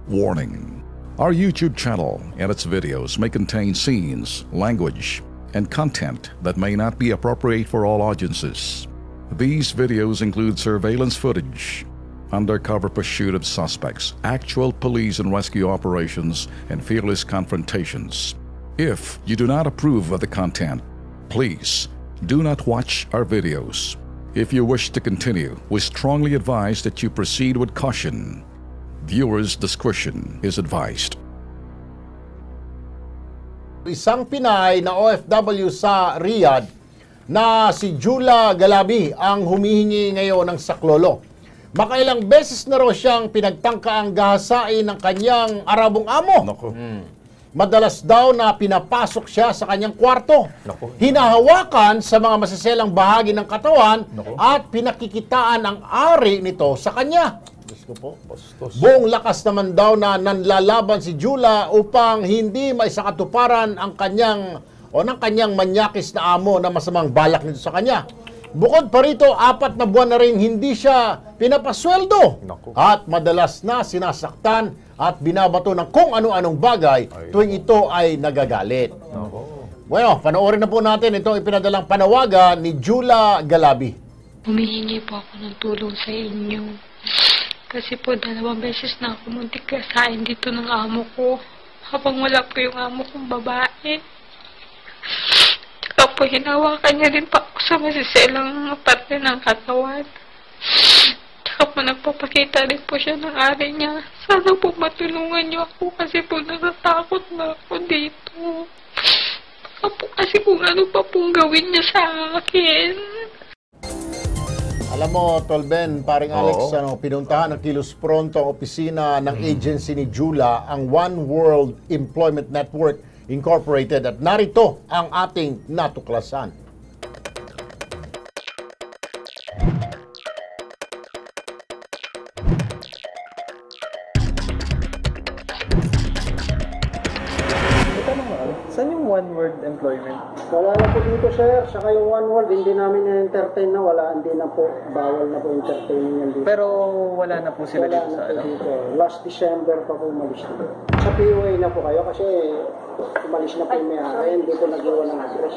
Warning. Our YouTube channel and its videos may contain scenes, language, and content that may not be appropriate for all audiences. These videos include surveillance footage, undercover pursuit of suspects, actual police and rescue operations, and fearless confrontations. If you do not approve of the content, please do not watch our videos. If you wish to continue, we strongly advise that you proceed with caution. Viewers' discretion is advised. Isang Pinay na OFW sa Riyadh na si Jula Galabi ang humihingi ngayon ng saklolo. Makailang beses na raw siyang pinagtangka ang gahasain ng kanyang Arabong amo. Madalas daw na pinapasok siya sa kanyang kwarto. Hinahawakan sa mga masiselang bahagi ng katawan at pinakikitaan ang ari nito sa kanya. Diyos ko po. Buong lakas naman daw na nanlalaban si Jula upang hindi maisakatuparan ang ng kanyang manyakis na amo na masamang balak nito sa kanya. Bukod pa rito, 4 na buwan na rin hindi siya pinapasweldo. At madalas na sinasaktan at binabato ng kung ano-anong bagay tuwing ito ay nagagalit. Bueno, panoorin na po natin itong ipinadalang panawagan ni Jula Galabi. Humihingi po ako ng tulong sa inyo. Kasi po 2 beses na ako muntik kasain dito ng amo ko. Habang wala po yung amo kong babae. Tsaka po hinawakan niya rin pa ako sa masiselang parte ng katawan. Tsaka po nagpapakita rin po siya ng ari niya. Sana po matulungan niyo ako kasi po natatakot na ako dito. Baka po kasi kung ano pa pong gawin niya sa akin. Alam mo, Tolben, paring Alex, pinuntahan ng Kilos Pronto ang opisina ng agency ni Jula, ang One World Employment Network Incorporated, at narito ang ating natuklasan. Saan yung One World Employment? Wala na po dito, sir. Saka yung One World, hindi namin na-entertain na. Hindi na po. Bawal na po entertaining yan dito. Pero wala na po sila wala dito sa na po dito. Last December pa po umalis dito. Sa POA na po kayo kasi umalis na po yung may-ari. Hindi po nag-iwan ng address.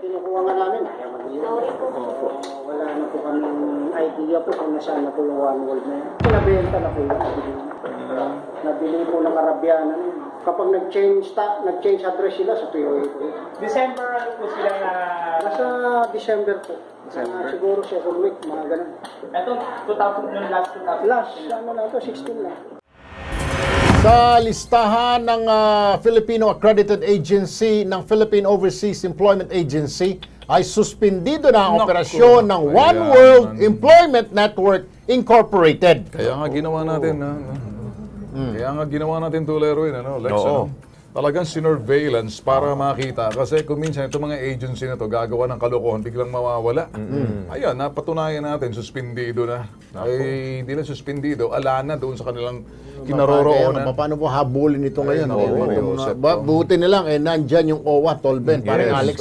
Kinukuha nga namin. Wala na po kaming idea po kung nasaan na po yung One World na yan. Pinabenta na po yung nabili po ng Arabianan. Kapag nag-change address sila sa POA po. December ano po sila na... Nasa December po. Siguro 7 week, mga ganun. Ito, 2000, yung last 2000. Last, ano na ito, 16 lang. Sa listahan ng Filipino Accredited Agency ng Philippine Overseas Employment Agency ay suspindido na ang operasyon ng One World Employment Network Incorporated. Kaya nga ginawa natin, Kaya nga ginawa natin Tulero yun, Lex, talagang sinurveillance para makita. Kasi kung minsan itong mga agency na to gagawa ng kalokohan, biglang mawawala. Ayan, napatunayan natin, suspindido na. Ay, hindi na suspindido, ala na doon sa kanilang kinaroroonan. Paano po habulin ito ngayon? Buti na lang, nandyan yung OWA, Tolben, parang Alex.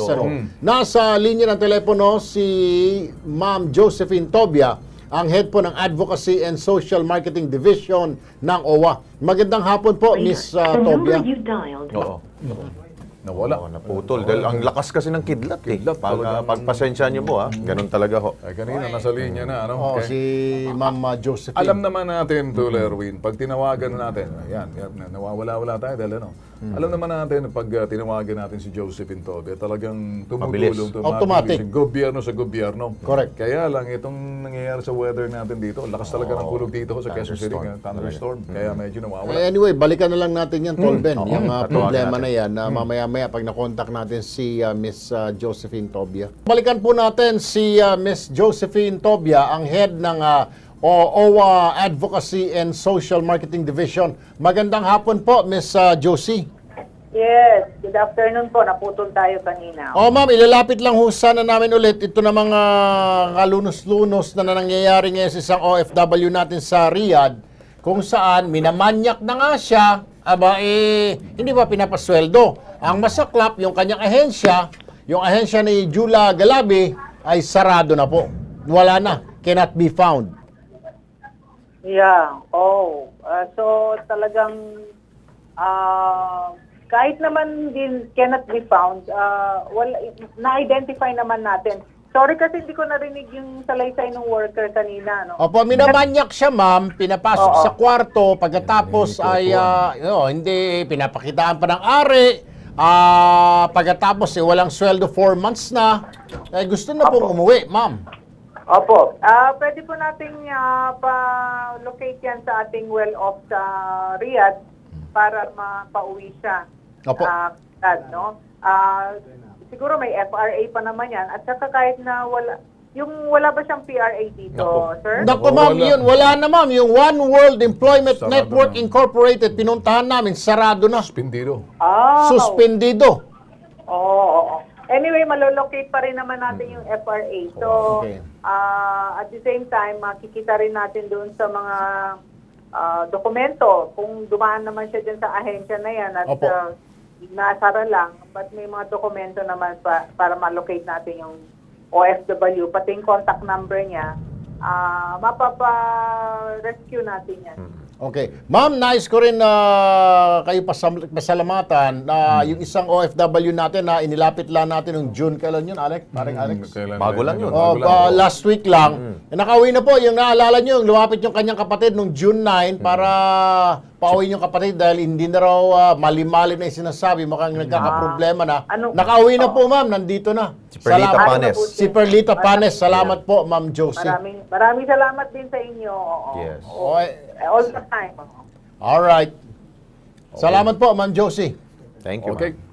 Nasa linya ng telepono si Ma'am Josephine Tobia, ang head po ng Advocacy and Social Marketing Division ng OWA. Magandang hapon po, Miss Tobia. Nawala. Naputol. Dahil ang lakas kasi ng kidlat. Pagpasensya niyo po, ganun talaga ho. Ay, kanina, nasa linya na, Okay. Si Ma'am Josephine. Alam naman natin, Tulerwin, pag tinawagan natin, nawawala-wala tayo dahil alam naman natin, pag tinawagan natin si Josephine Tobia, talagang tumutulong. Automatic. Gobyerno sa gobyerno. Correct. Kaya lang, itong nangyayari sa weather natin dito, lakas talaga ng kulog dito sa Quezon City, thunderstorm. Kaya medyo nawawala. Anyway, balikan na lang natin yan, Tolben. Yung problema na yan, na mamaya pag na-contact natin si Miss Josephine Tobia. Balikan po natin si Miss Josephine Tobia, ang head ng OWA Advocacy and Social Marketing Division. Magandang hapon po, Miss Josie. Yes, good afternoon po. Naputol tayo kanina. Ma'am, ilalapit lang ho sana namin ulit ito na mga kalunos-lunos na nangyayari ngayon sa isang OFW natin sa Riyadh, kung saan minamanyak na nga siya, hindi ba pinapasweldo. Ang masaklap, yung kanyang ahensya, yung ahensya ni Jula Galabi, ay sarado na po. Wala na, cannot be found. Yeah. So talagang kahit naman din cannot be found, wala, na-identify naman natin. Sorry kasi hindi ko narinig yung salaysay ng worker kanina. No? Opo, minamanyak siya, ma'am. Pinapasok Oo. sa kwarto. Pagkatapos ay, hindi, pinapakitaan pa ng ari. Pagkatapos, walang sweldo 4 months na. Gusto na pong umuwi, ma'am. Opo. Pwede po nating pa-locate yan sa ating well-off sa Riyadh para mapauwi siya. Opo. No? Siguro may FRA pa naman yan. At saka kahit na wala ba siyang PRA dito, sir? Naku, ma'am, yun. Wala na, ma'am. Yung One World Employment Sarado Network na. Incorporated, pinuntahan namin, sarado na. Suspendido. Suspendido. Oo. Anyway, malolocate pa rin naman natin yung FRA. So, Okay. at the same time, makikita rin natin doon sa mga dokumento kung dumaan naman siya dyan sa ahensya na yan at Opo. nasara lang, but may mga dokumento naman para ma-locate natin yung OFW, pati yung contact number niya, mapapa-rescue natin yan. Okay. Ma'am, nais ko rin kayo pasalamatan na yung isang OFW natin na inilapit lang natin noong June. Kailan yun, Alex? Parang Alex? Bago lang yun. Last week lang. Nakauwi na po. Yung naalala nyo, yung lumapit yung kanyang kapatid noong June 9 para pauwi yung kapatid dahil hindi na raw malim-malim na yung sinasabi. Mukhang nagkakaproblema na. Nakauwi na po, ma'am. Nandito na. Si Perlita Panes. Si Perlita Panes. Salamat po, Ma'am Josie. Maraming salamat din sa inyo. Yes. All the time. All right. Salamat po, Ma'am Josie. Thank you. Okay. ma'am.